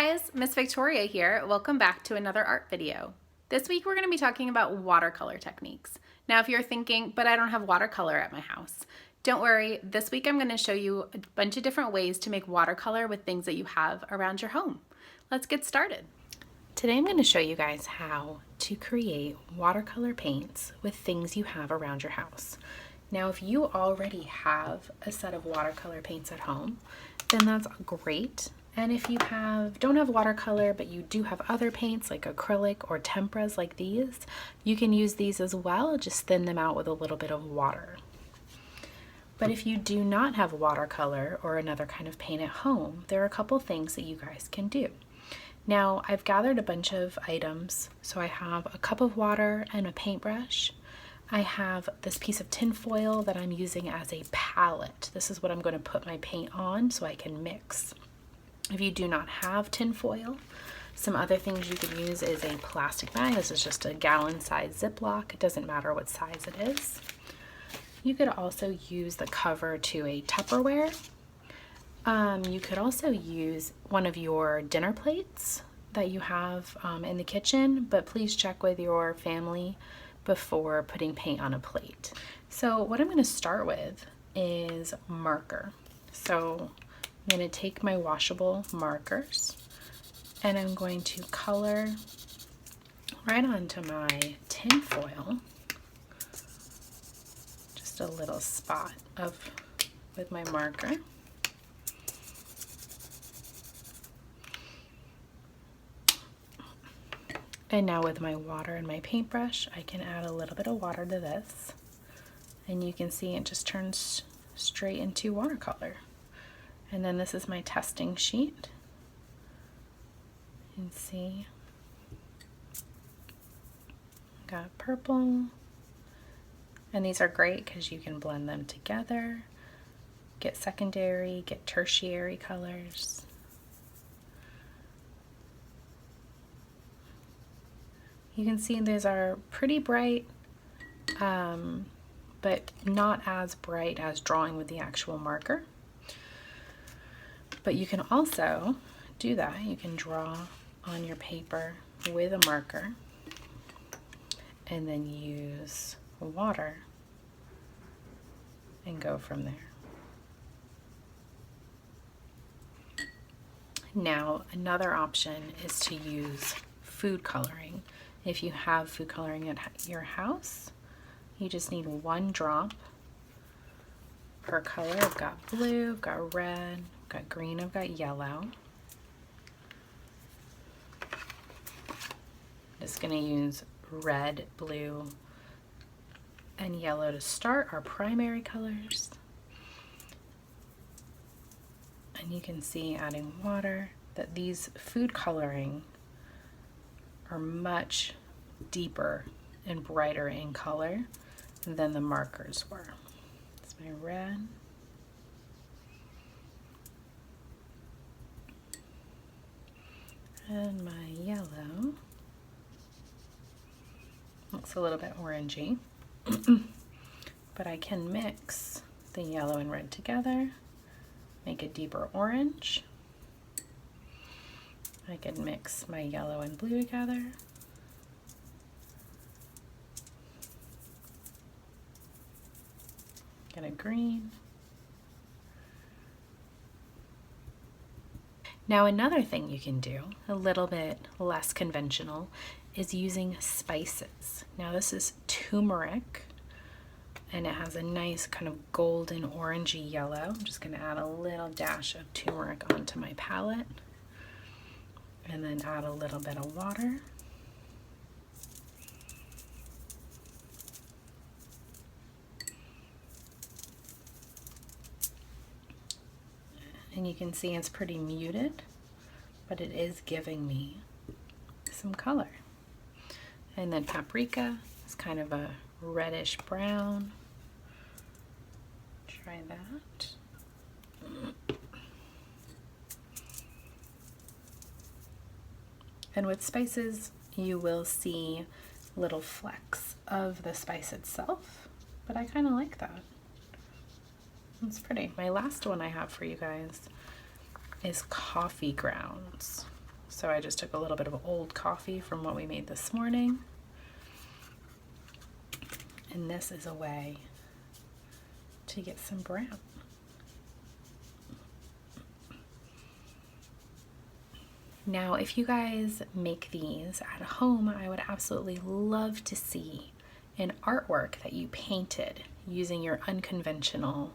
guys, Miss Victoria here. Welcome back to another art video. This week we're going to be talking about watercolor techniques. Now if you're thinking, but I don't have watercolor at my house, don't worry. This week I'm going to show you a bunch of different ways to make watercolor with things that you have around your home. Let's get started. Today I'm going to show you guys how to create watercolor paints with things you have around your house. Now if you already have a set of watercolor paints at home, then that's great. And if you don't have watercolor, but you do have other paints like acrylic or temperas like these, you can use these as well, just thin them out with a little bit of water. But if you do not have watercolor or another kind of paint at home, there are a couple things that you guys can do. Now, I've gathered a bunch of items. So I have a cup of water and a paintbrush. I have this piece of tin foil that I'm using as a palette. This is what I'm going to put my paint on so I can mix. If you do not have tin foil, some other things you could use is a plastic bag. This is just a gallon size Ziploc. It doesn't matter what size it is. You could also use the cover to a Tupperware. You could also use one of your dinner plates that you have in the kitchen, but please check with your family before putting paint on a plate. So what I'm going to start with is marker. So I'm going to take my washable markers and I'm going to color right onto my tin foil, just a little spot with my marker. And now with my water and my paintbrush, I can add a little bit of water to this, and you can see it just turns straight into watercolor. And then this is my testing sheet. You can see got purple, and these are great because you can blend them together, get secondary, get tertiary colors. You can see these are pretty bright, but not as bright as drawing with the actual marker. But you can also do that. You can draw on your paper with a marker and then use water and go from there. Now, another option is to use food coloring. If you have food coloring at your house, you just need one drop per color. I've got blue, I've got red, I've got green, I've got yellow. I'm just going to use red, blue, and yellow to start our primary colors. And you can see, adding water, that these food coloring are much deeper and brighter in color than the markers were. It's my red. And my yellow. Looks a little bit orangey. But I can mix the yellow and red together, make a deeper orange. I can mix my yellow and blue together. Get a green. Now another thing you can do, a little bit less conventional, is using spices. Now this is turmeric, and it has a nice kind of golden orangey yellow. I'm just going to add a little dash of turmeric onto my palette, and then add a little bit of water. And you can see it's pretty muted, but it is giving me some color. And then paprika is kind of a reddish brown. Try that. And with spices, you will see little flecks of the spice itself, but I kind of like that. It's pretty. My last one I have for you guys is coffee grounds. So I just took a little bit of old coffee from what we made this morning. And this is a way to get some brown. Now, if you guys make these at home, I would absolutely love to see an artwork that you painted using your unconventional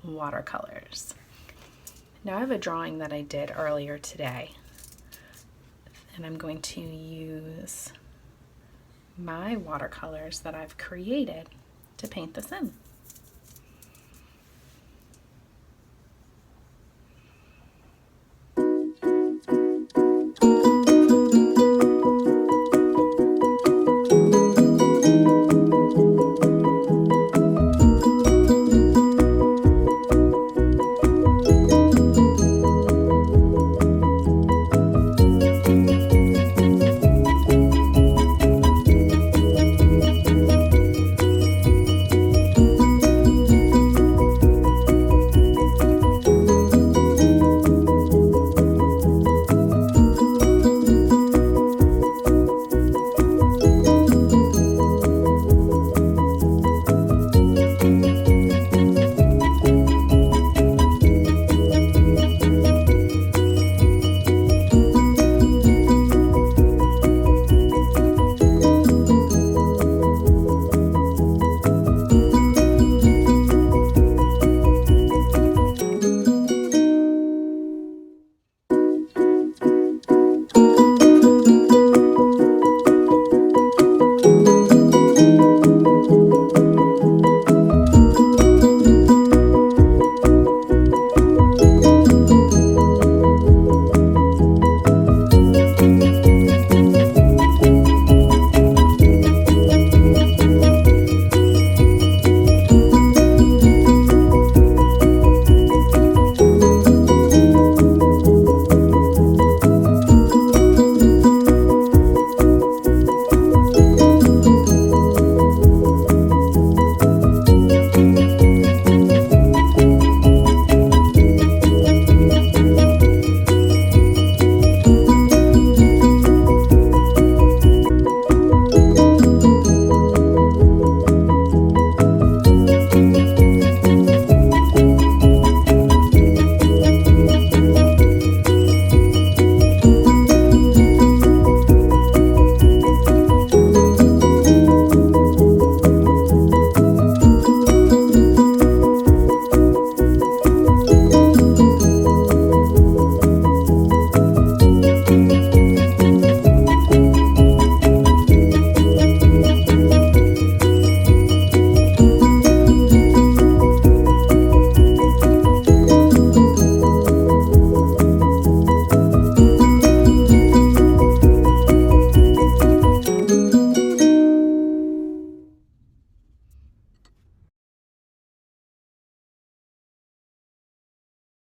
watercolors. Now I have a drawing that I did earlier today, and I'm going to use my watercolors that I've created to paint this in.